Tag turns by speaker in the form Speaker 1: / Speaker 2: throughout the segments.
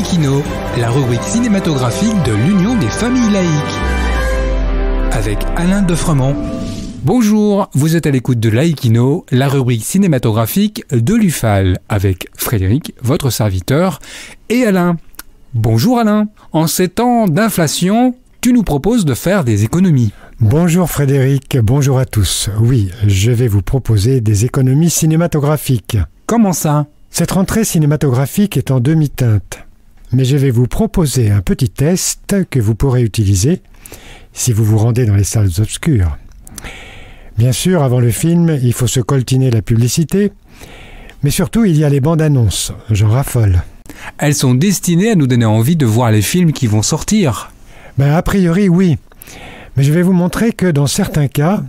Speaker 1: Laïkino, la rubrique cinématographique de l'Union des familles laïques. Avec Alain Defremont. Bonjour, vous êtes à l'écoute de Laïkino, la rubrique cinématographique de l'UFAL, avec Frédéric, votre serviteur, et Alain. Bonjour Alain, en ces temps d'inflation, tu nous proposes de faire des économies.
Speaker 2: Bonjour Frédéric, bonjour à tous. Oui, je vais vous proposer des économies cinématographiques.
Speaker 1: Comment ça ?
Speaker 2: Cette rentrée cinématographique est en demi-teinte. Mais je vais vous proposer un petit test que vous pourrez utiliser si vous vous rendez dans les salles obscures. Bien sûr, avant le film, il faut se coltiner la publicité, mais surtout il y a les bandes annonces, j'en raffole.
Speaker 1: Elles sont destinées à nous donner envie de voir les films qui vont sortir.
Speaker 2: A priori oui, mais je vais vous montrer que dans certains cas,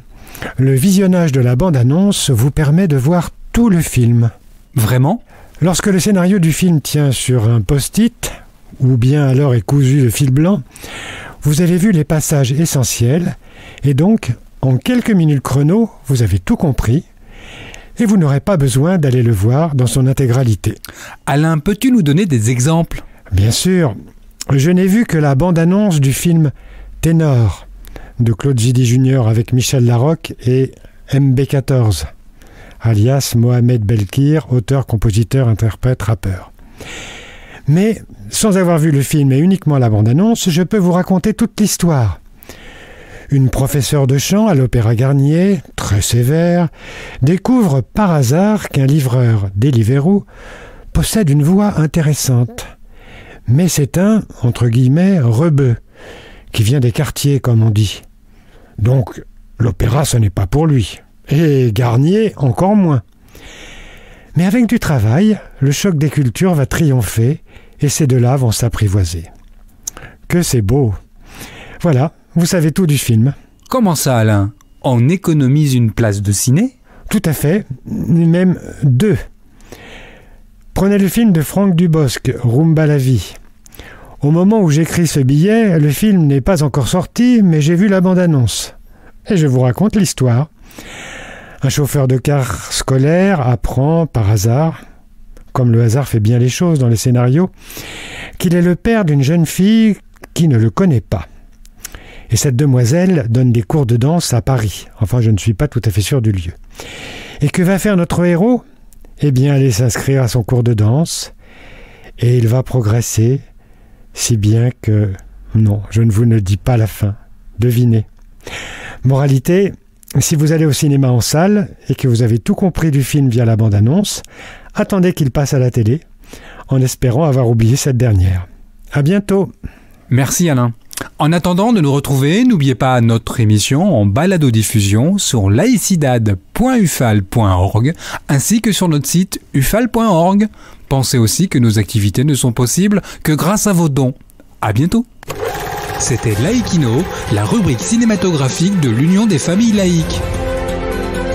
Speaker 2: le visionnage de la bande annonce vous permet de voir tout le film.
Speaker 1: Vraiment ?
Speaker 2: Lorsque le scénario du film tient sur un post-it, ou bien alors est cousu de fil blanc, vous avez vu les passages essentiels, et donc, en quelques minutes chrono, vous avez tout compris, et vous n'aurez pas besoin d'aller le voir dans son intégralité.
Speaker 1: Alain, peux-tu nous donner des exemples ?
Speaker 2: Bien sûr, je n'ai vu que la bande-annonce du film Ténor, de Claude Zidi Jr. avec Michel Larocque et MB14. alias Mohamed Belkir, auteur, compositeur, interprète, rappeur. Mais, sans avoir vu le film et uniquement la bande-annonce, je peux vous raconter toute l'histoire. Une professeure de chant à l'Opéra Garnier, très sévère, découvre par hasard qu'un livreur Deliveroo possède une voix intéressante. Mais c'est un, entre guillemets, rebeu, qui vient des quartiers, comme on dit. Donc, l'opéra, ce n'est pas pour lui. Et Garnier, encore moins. Mais avec du travail, le choc des cultures va triompher et ces deux-là vont s'apprivoiser. Que c'est beau! Voilà, vous savez tout du film.
Speaker 1: Comment ça, Alain ? On économise une place de ciné ?
Speaker 2: Tout à fait, même deux. Prenez le film de Franck Dubosc, Rumba la vie. Au moment où j'écris ce billet, le film n'est pas encore sorti, mais j'ai vu la bande-annonce. Et je vous raconte l'histoire. Un chauffeur de car scolaire apprend par hasard, comme le hasard fait bien les choses dans les scénarios, qu'il est le père d'une jeune fille qui ne le connaît pas. Et cette demoiselle donne des cours de danse à Paris. Enfin, je ne suis pas tout à fait sûr du lieu. Et que va faire notre héros ? Eh bien, aller s'inscrire à son cours de danse. Et il va progresser, si bien que... Non, je ne vous ne dis pas la fin. Devinez. Moralité, si vous allez au cinéma en salle et que vous avez tout compris du film via la bande-annonce, attendez qu'il passe à la télé, en espérant avoir oublié cette dernière. À bientôt.
Speaker 1: Merci Alain. En attendant de nous retrouver, n'oubliez pas notre émission en balado-diffusion sur laicidad.ufal.org ainsi que sur notre site ufal.org. Pensez aussi que nos activités ne sont possibles que grâce à vos dons. À bientôt. C'était Laïkino, la rubrique cinématographique de l'Union des familles laïques.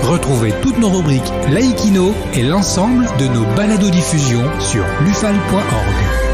Speaker 1: Retrouvez toutes nos rubriques Laïkino et l'ensemble de nos balados-diffusions sur lufal.org.